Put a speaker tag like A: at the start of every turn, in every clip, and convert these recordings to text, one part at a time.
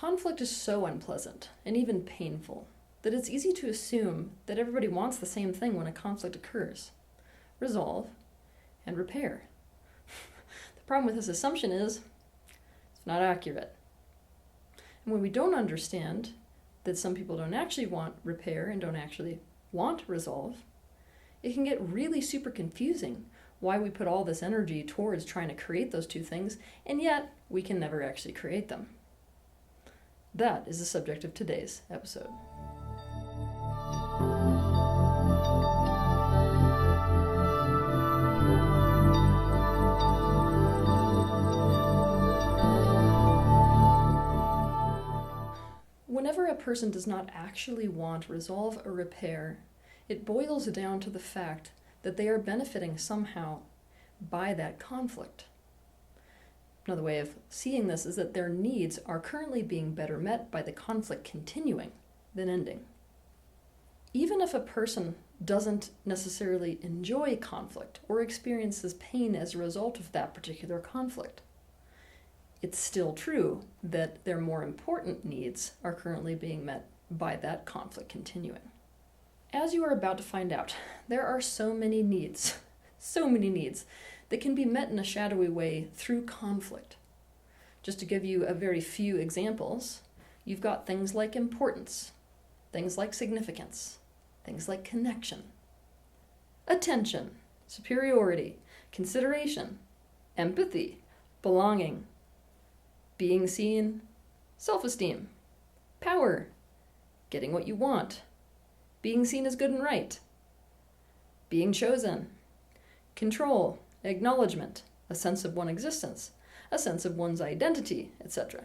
A: Conflict is so unpleasant and even painful that it's easy to assume that everybody wants the same thing when a conflict occurs: resolve and repair. The problem with this assumption is it's not accurate. And when we don't understand that some people don't actually want repair and don't actually want resolve, it can get really super confusing why we put all this energy towards trying to create those two things, and yet we can never actually create them. That is the subject of today's episode. Whenever a person does not actually want resolve or repair, it boils down to the fact that they are benefiting somehow by that conflict. Another way of seeing this is that their needs are currently being better met by the conflict continuing than ending. Even if a person doesn't necessarily enjoy conflict or experiences pain as a result of that particular conflict, it's still true that their more important needs are currently being met by that conflict continuing. As you are about to find out, there are so many needs that can be met in a shadowy way through conflict. Just to give you a very few examples, you've got things like importance, things like significance, things like connection, attention, superiority, consideration, empathy, belonging, being seen, self-esteem, power, getting what you want, being seen as good and right, being chosen, control, acknowledgement, a sense of one's existence, a sense of one's identity, etc.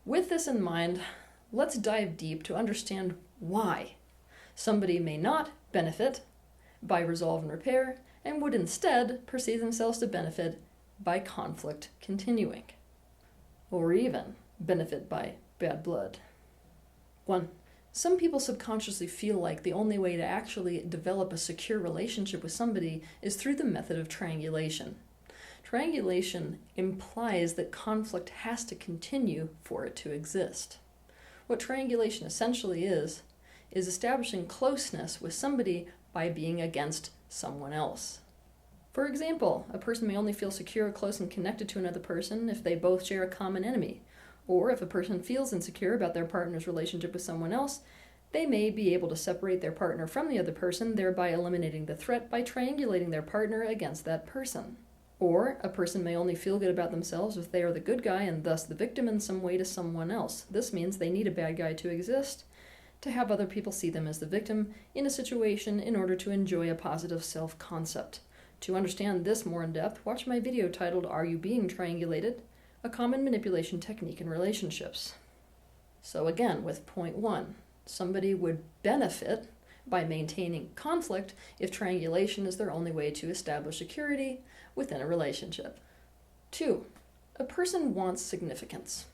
A: With this in mind, let's dive deep to understand why somebody may not benefit by resolve and repair and would instead perceive themselves to benefit by conflict continuing, or even benefit by bad blood. 1. Some people subconsciously feel like the only way to actually develop a secure relationship with somebody is through the method of triangulation. Triangulation implies that conflict has to continue for it to exist. What triangulation essentially is establishing closeness with somebody by being against someone else. For example, a person may only feel secure, close, and connected to another person if they both share a common enemy. Or if a person feels insecure about their partner's relationship with someone else, they may be able to separate their partner from the other person, thereby eliminating the threat by triangulating their partner against that person. Or a person may only feel good about themselves if they are the good guy and thus the victim in some way to someone else. This means they need a bad guy to exist, to have other people see them as the victim in a situation in order to enjoy a positive self-concept. To understand this more in depth, watch my video titled "Are You Being Triangulated? A Common Manipulation Technique in Relationships." So again, with point 1, somebody would benefit by maintaining conflict if triangulation is their only way to establish security within a relationship. 2, a person wants significance,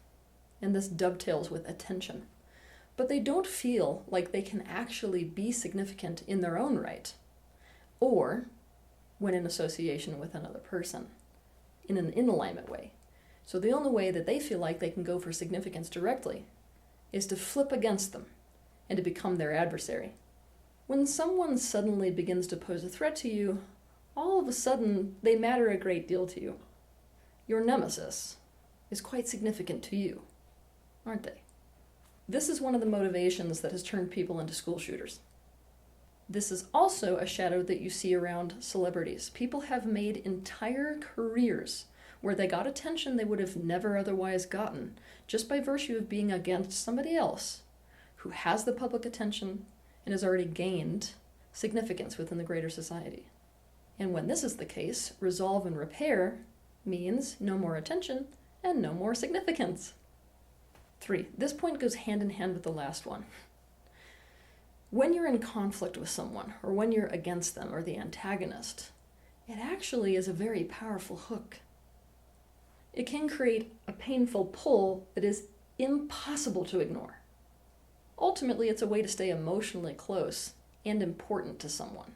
A: and this dovetails with attention, but they don't feel like they can actually be significant in their own right, or when in association with another person, in an in-alignment way. So the only way that they feel like they can go for significance directly is to flip against them and to become their adversary. When someone suddenly begins to pose a threat to you, all of a sudden they matter a great deal to you. Your nemesis is quite significant to you, aren't they? This is one of the motivations that has turned people into school shooters. This is also a shadow that you see around celebrities. People have made entire careers where they got attention they would have never otherwise gotten, just by virtue of being against somebody else who has the public attention and has already gained significance within the greater society. And when this is the case, resolve and repair means no more attention and no more significance. 3, this point goes hand in hand with the last one. When you're in conflict with someone, or when you're against them or the antagonist, it actually is a very powerful hook. It can create a painful pull that is impossible to ignore. Ultimately, it's a way to stay emotionally close and important to someone.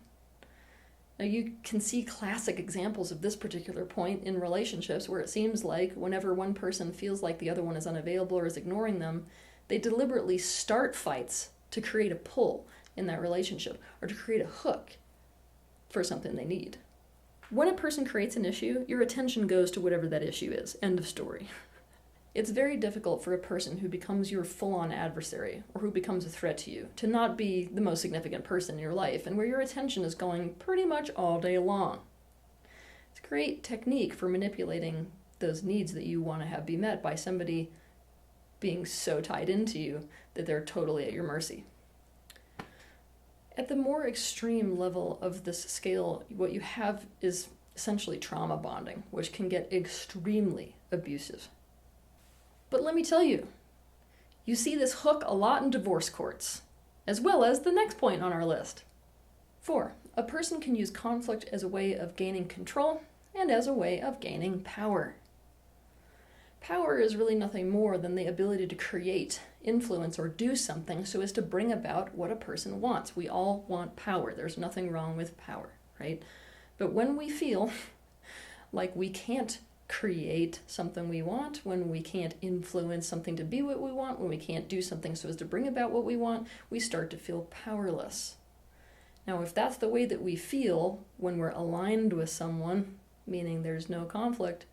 A: Now, you can see classic examples of this particular point in relationships where it seems like whenever one person feels like the other one is unavailable or is ignoring them, they deliberately start fights to create a pull in that relationship or to create a hook for something they need. When a person creates an issue, your attention goes to whatever that issue is. End of story. It's very difficult for a person who becomes your full-on adversary or who becomes a threat to you to not be the most significant person in your life and where your attention is going pretty much all day long. It's a great technique for manipulating those needs that you want to have be met by somebody being so tied into you that they're totally at your mercy. At the more extreme level of this scale, what you have is essentially trauma bonding, which can get extremely abusive. But let me tell you, you see this hook a lot in divorce courts, as well as the next point on our list. 4. A person can use conflict as a way of gaining control and as a way of gaining power. Power is really nothing more than the ability to create, influence, or do something so as to bring about what a person wants. We all want power. There's nothing wrong with power, right? But when we feel like we can't create something we want, when we can't influence something to be what we want, when we can't do something so as to bring about what we want, we start to feel powerless. Now, if that's the way that we feel when we're aligned with someone, meaning there's no conflict,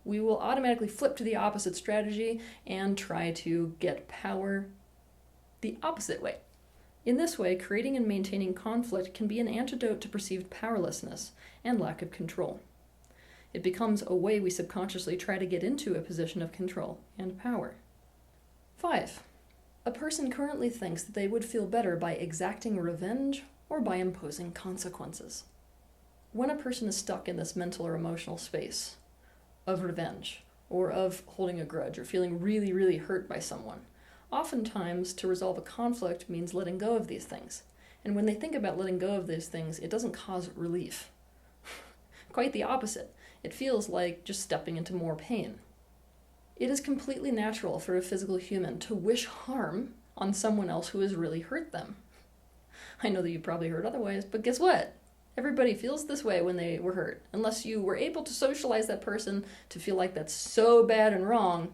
A: we will automatically flip to the opposite strategy and try to get power the opposite way. In this way, creating and maintaining conflict can be an antidote to perceived powerlessness and lack of control. It becomes a way we subconsciously try to get into a position of control and power. 5. A person currently thinks that they would feel better by exacting revenge or by imposing consequences. When a person is stuck in this mental or emotional space of revenge or of holding a grudge or feeling really, really hurt by someone, oftentimes to resolve a conflict means letting go of these things. And when they think about letting go of these things, it doesn't cause relief. Quite the opposite. It feels like just stepping into more pain. It is completely natural for a physical human to wish harm on someone else who has really hurt them. I know that you probably heard otherwise, but guess what? Everybody feels this way when they were hurt, unless you were able to socialize that person to feel like that's so bad and wrong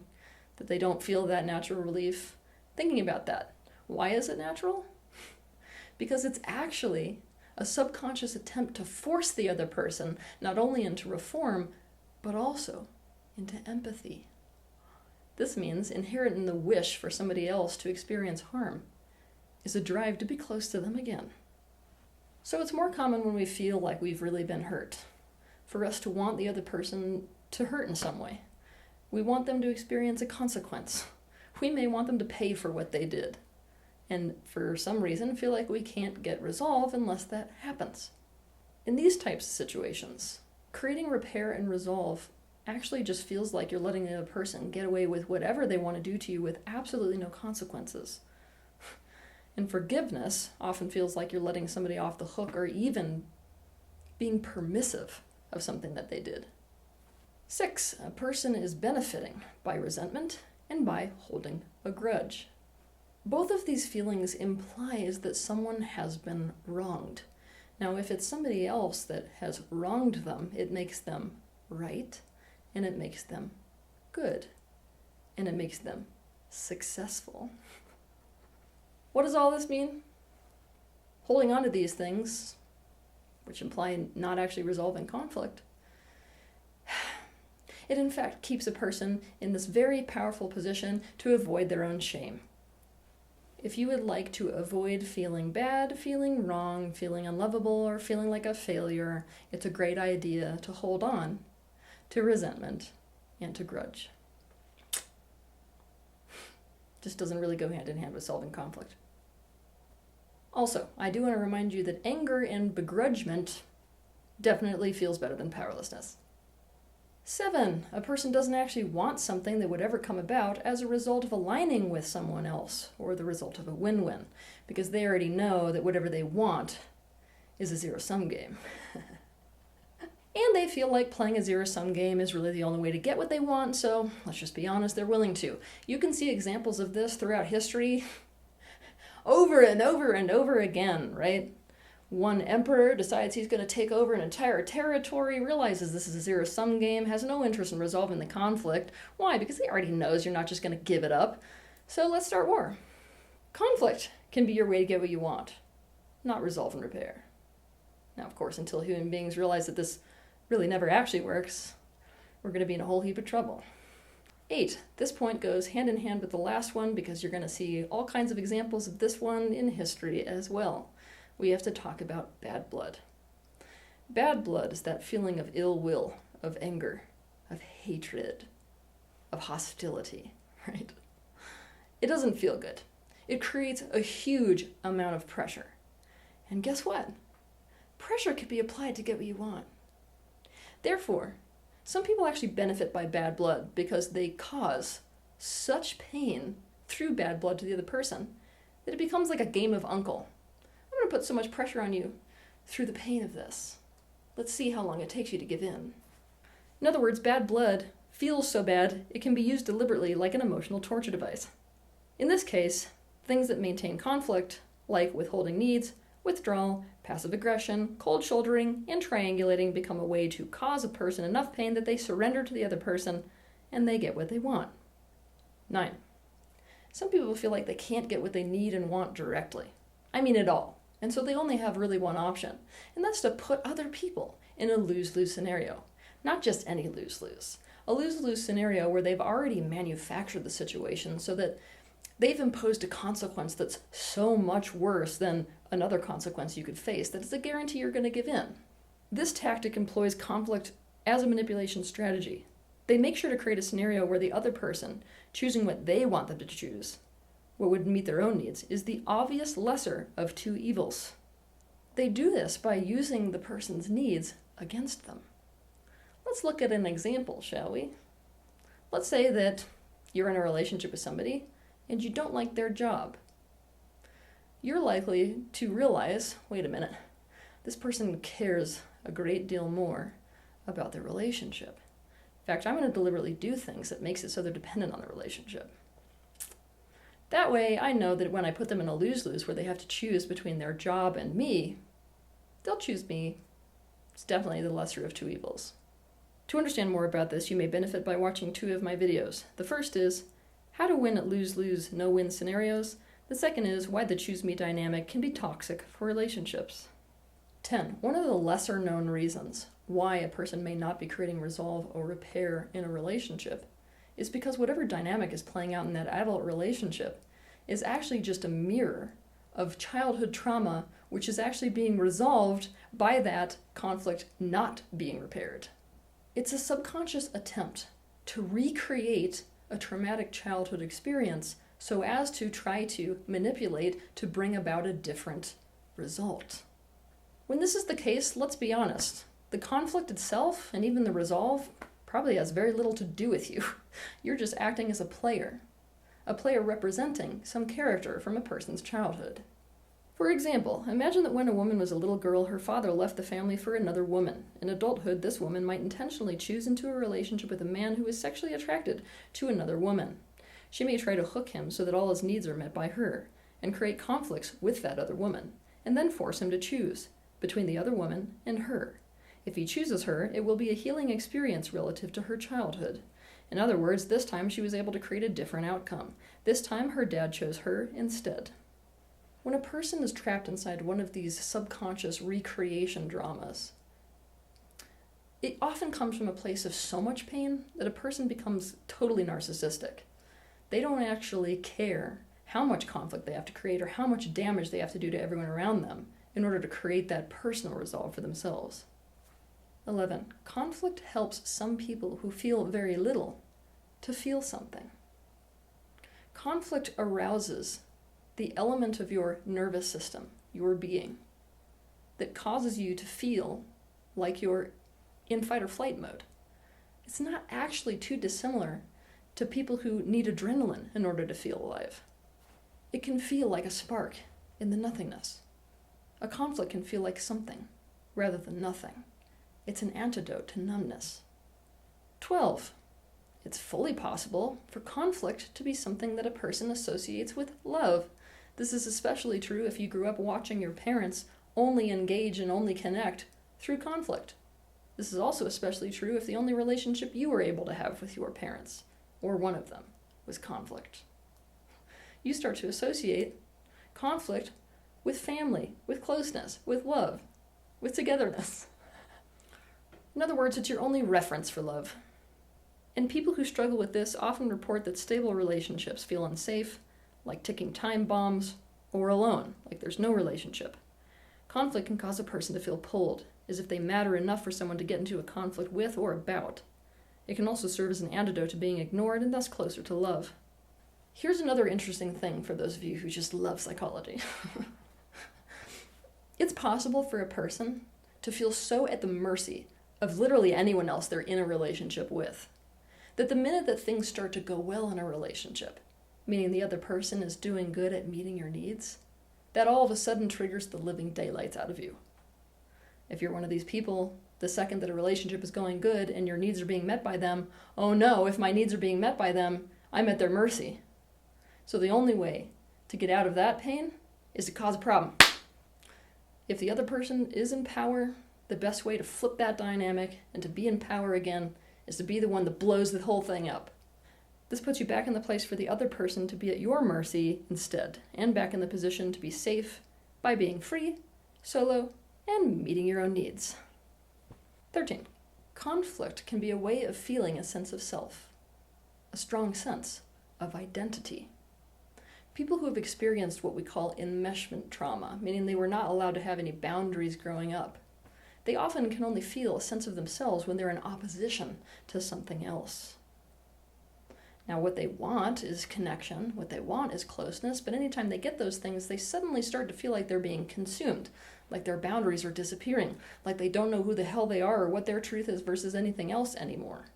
A: that they don't feel that natural relief thinking about that. Why is it natural? Because it's actually a subconscious attempt to force the other person not only into reform, but also into empathy. This means inherent in the wish for somebody else to experience harm is a drive to be close to them again. So it's more common when we feel like we've really been hurt, for us to want the other person to hurt in some way. We want them to experience a consequence. We may want them to pay for what they did, and for some reason feel like we can't get resolve unless that happens. In these types of situations, creating repair and resolve actually just feels like you're letting the other person get away with whatever they want to do to you with absolutely no consequences. And forgiveness often feels like you're letting somebody off the hook or even being permissive of something that they did. 6, a person is benefiting by resentment and by holding a grudge. Both of these feelings implies that someone has been wronged. Now, if it's somebody else that has wronged them, it makes them right, and it makes them good, and it makes them successful. What does all this mean? Holding on to these things, which imply not actually resolving conflict, it in fact keeps a person in this very powerful position to avoid their own shame. If you would like to avoid feeling bad, feeling wrong, feeling unlovable, or feeling like a failure, it's a great idea to hold on to resentment and to grudge. Just doesn't really go hand in hand with solving conflict. Also, I do want to remind you that anger and begrudgment definitely feels better than powerlessness. 7, a person doesn't actually want something that would ever come about as a result of aligning with someone else, or the result of a win-win, because they already know that whatever they want is a zero-sum game. And they feel like playing a zero-sum game is really the only way to get what they want, so let's just be honest, they're willing to. You can see examples of this throughout history over and over and over again, right? One emperor decides he's going to take over an entire territory, realizes this is a zero-sum game, has no interest in resolving the conflict. Why? Because he already knows you're not just going to give it up. So let's start war. Conflict can be your way to get what you want, not resolve and repair. Now, of course, until human beings realize that this really never actually works, we're going to be in a whole heap of trouble. 8. This point goes hand in hand with the last one because you're going to see all kinds of examples of this one in history as well. We have to talk about bad blood. Bad blood is that feeling of ill will, of anger, of hatred, of hostility, right? It doesn't feel good. It creates a huge amount of pressure. And guess what? Pressure can be applied to get what you want. Therefore, some people actually benefit by bad blood because they cause such pain through bad blood to the other person that it becomes like a game of uncle. I'm going to put so much pressure on you through the pain of this. Let's see how long it takes you to give in. In other words, bad blood feels so bad it can be used deliberately like an emotional torture device. In this case, things that maintain conflict, like withholding needs, withdrawal, passive aggression, cold shouldering, and triangulating become a way to cause a person enough pain that they surrender to the other person and they get what they want. 9. Some people feel like they can't get what they need and want directly. I mean at all. And so they only have really one option, and that's to put other people in a lose-lose scenario. Not just any lose-lose. A lose-lose scenario where they've already manufactured the situation so that they've imposed a consequence that's so much worse than another consequence you could face that it's a guarantee you're going to give in. This tactic employs conflict as a manipulation strategy. They make sure to create a scenario where the other person, choosing what they want them to choose, what would meet their own needs, is the obvious lesser of two evils. They do this by using the person's needs against them. Let's look at an example, shall we? Let's say that you're in a relationship with somebody and you don't like their job. You're likely to realize, wait a minute, this person cares a great deal more about their relationship. In fact, I'm going to deliberately do things that makes it so they're dependent on the relationship. That way, I know that when I put them in a lose-lose where they have to choose between their job and me, they'll choose me. It's definitely the lesser of two evils. To understand more about this, you may benefit by watching 2 of my videos. The first is how to win at lose-lose, no-win scenarios. The second is why the choose me dynamic can be toxic for relationships. 10. One of the lesser-known reasons why a person may not be creating resolve or repair in a relationship is because whatever dynamic is playing out in that adult relationship is actually just a mirror of childhood trauma, which is actually being resolved by that conflict not being repaired. It's a subconscious attempt to recreate a traumatic childhood experience so as to try to manipulate to bring about a different result. When this is the case, let's be honest, the conflict itself and even the resolve probably has very little to do with you. You're just acting as a player representing some character from a person's childhood. For example, imagine that when a woman was a little girl, her father left the family for another woman. In adulthood, this woman might intentionally choose into a relationship with a man who is sexually attracted to another woman. She may try to hook him so that all his needs are met by her, and create conflicts with that other woman, and then force him to choose between the other woman and her. If he chooses her, it will be a healing experience relative to her childhood. In other words, this time she was able to create a different outcome. This time her dad chose her instead. When a person is trapped inside one of these subconscious recreation dramas, it often comes from a place of so much pain that a person becomes totally narcissistic. They don't actually care how much conflict they have to create or how much damage they have to do to everyone around them in order to create that personal resolve for themselves. 11. Conflict helps some people who feel very little to feel something. Conflict arouses the element of your nervous system, your being, that causes you to feel like you're in fight or flight mode. It's not actually too dissimilar to people who need adrenaline in order to feel alive. It can feel like a spark in the nothingness. A conflict can feel like something rather than nothing. It's an antidote to numbness. 12. It's fully possible for conflict to be something that a person associates with love. This is especially true if you grew up watching your parents only engage and only connect through conflict. This is also especially true if the only relationship you were able to have with your parents, or one of them, was conflict. You start to associate conflict with family, with closeness, with love, with togetherness. In other words, it's your only reference for love. And people who struggle with this often report that stable relationships feel unsafe, like ticking time bombs, or alone, like there's no relationship. Conflict can cause a person to feel pulled, as if they matter enough for someone to get into a conflict with or about. It can also serve as an antidote to being ignored and thus closer to love. Here's another interesting thing for those of you who just love psychology. It's possible for a person to feel so at the mercy of literally anyone else they're in a relationship with, that the minute that things start to go well in a relationship, meaning the other person is doing good at meeting your needs, that all of a sudden triggers the living daylights out of you. If you're one of these people, the second that a relationship is going good and your needs are being met by them, oh no, if my needs are being met by them, I'm at their mercy. So the only way to get out of that pain is to cause a problem. If the other person is in power, the best way to flip that dynamic and to be in power again is to be the one that blows the whole thing up. This puts you back in the place for the other person to be at your mercy instead, and back in the position to be safe by being free, solo, and meeting your own needs. 13. Conflict can be a way of feeling a sense of self, a strong sense of identity. People who have experienced what we call enmeshment trauma, meaning they were not allowed to have any boundaries growing up, they often can only feel a sense of themselves when they're in opposition to something else. Now, what they want is connection, what they want is closeness, but anytime they get those things, they suddenly start to feel like they're being consumed, like their boundaries are disappearing, like they don't know who the hell they are or what their truth is versus anything else anymore.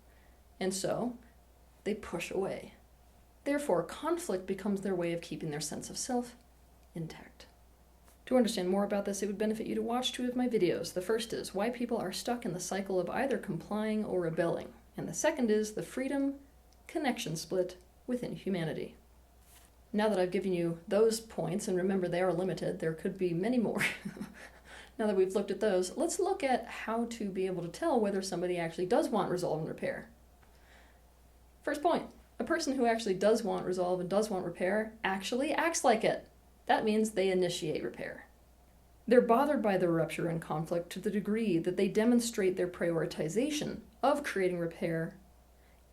A: And so, they push away. Therefore, conflict becomes their way of keeping their sense of self intact. To understand more about this, it would benefit you to watch 2 of my videos. The first is why people are stuck in the cycle of either complying or rebelling, and the second is the freedom connection split within humanity. Now that I've given you those points, and remember they are limited, there could be many more. Now that we've looked at those, let's look at how to be able to tell whether somebody actually does want resolve and repair. First point, a person who actually does want resolve and does want repair actually acts like it. That means they initiate repair. They're bothered by the rupture and conflict to the degree that they demonstrate their prioritization of creating repair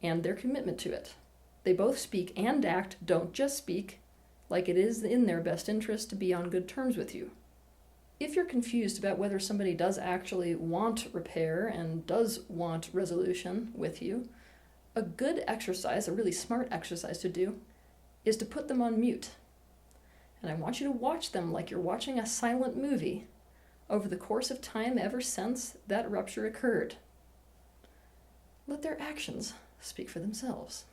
A: and their commitment to it. They both speak and act, don't just speak, like it is in their best interest to be on good terms with you. If you're confused about whether somebody does actually want repair and does want resolution with you, a good exercise, a really smart exercise to do, is to put them on mute. And I want you to watch them like you're watching a silent movie over the course of time ever since that rupture occurred. Let their actions speak for themselves.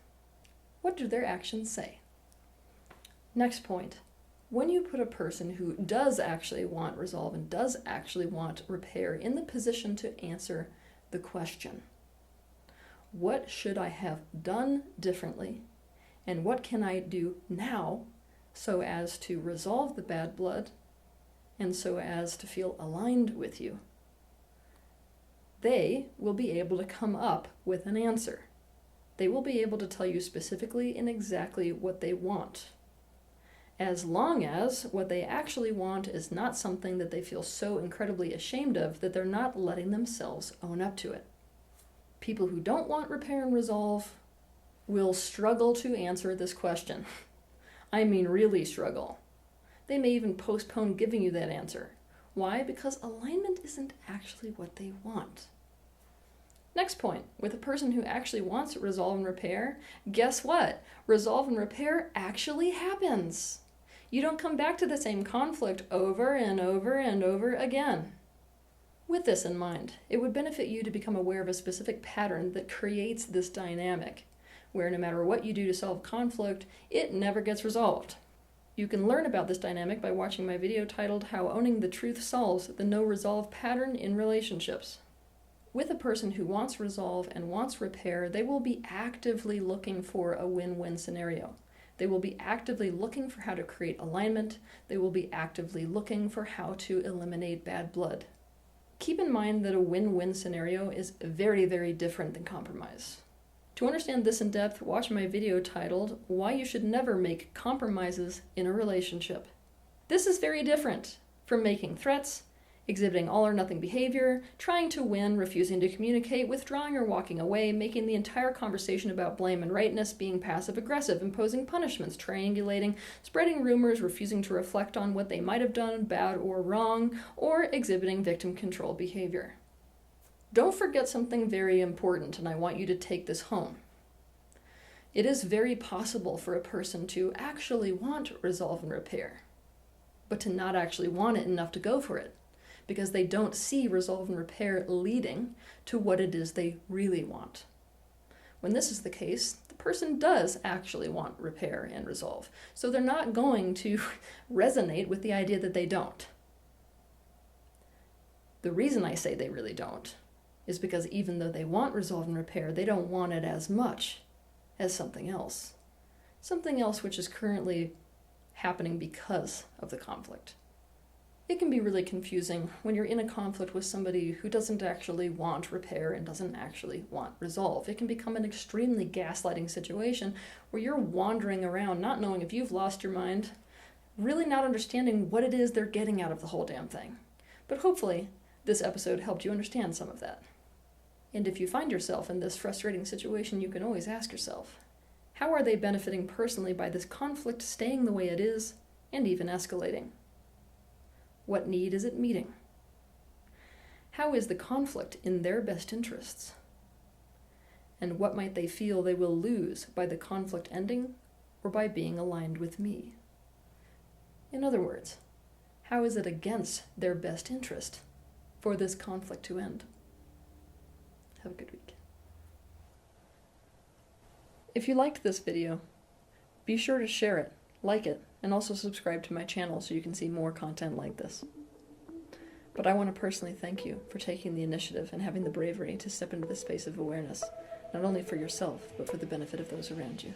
A: What do their actions say? Next point, when you put a person who does actually want resolve and does actually want repair in the position to answer the question, what should I have done differently, and what can I do now so as to resolve the bad blood and so as to feel aligned with you? They will be able to come up with an answer. They will be able to tell you specifically and exactly what they want, as long as what they actually want is not something that they feel so incredibly ashamed of that they're not letting themselves own up to it. People who don't want repair and resolve will struggle to answer this question. I mean really struggle. They may even postpone giving you that answer. Why? Because alignment isn't actually what they want. Next point, with a person who actually wants resolve and repair, guess what? Resolve and repair actually happens. You don't come back to the same conflict over and over and over again. With this in mind, it would benefit you to become aware of a specific pattern that creates this dynamic, where no matter what you do to solve conflict, it never gets resolved. You can learn about this dynamic by watching my video titled How Owning the Truth Solves the No Resolve Pattern in Relationships. With a person who wants resolve and wants repair, they will be actively looking for a win-win scenario. They will be actively looking for how to create alignment. They will be actively looking for how to eliminate bad blood. Keep in mind that a win-win scenario is very, very different than compromise. To understand this in depth, watch my video titled, Why You Should Never Make Compromises in a Relationship. This is very different from making threats, exhibiting all or nothing behavior, trying to win, refusing to communicate, withdrawing or walking away, making the entire conversation about blame and rightness, being passive-aggressive, imposing punishments, triangulating, spreading rumors, refusing to reflect on what they might have done, bad or wrong, or exhibiting victim control behavior. Don't forget something very important, and I want you to take this home. It is very possible for a person to actually want resolve and repair, but to not actually want it enough to go for it, because they don't see resolve and repair leading to what it is they really want. When this is the case, the person does actually want repair and resolve, so they're not going to resonate with the idea that they don't. The reason I say they really don't is because even though they want resolve and repair, they don't want it as much as something else. Something else which is currently happening because of the conflict. It can be really confusing when you're in a conflict with somebody who doesn't actually want repair and doesn't actually want resolve. It can become an extremely gaslighting situation where you're wandering around not knowing if you've lost your mind, really not understanding what it is they're getting out of the whole damn thing. But hopefully, this episode helped you understand some of that. And if you find yourself in this frustrating situation, you can always ask yourself, how are they benefiting personally by this conflict staying the way it is and even escalating? What need is it meeting? How is the conflict in their best interests? And what might they feel they will lose by the conflict ending or by being aligned with me? In other words, how is it against their best interest for this conflict to end? Have a good week. If you liked this video, be sure to share it, like it, and also subscribe to my channel so you can see more content like this. But I want to personally thank you for taking the initiative and having the bravery to step into this space of awareness, not only for yourself, but for the benefit of those around you.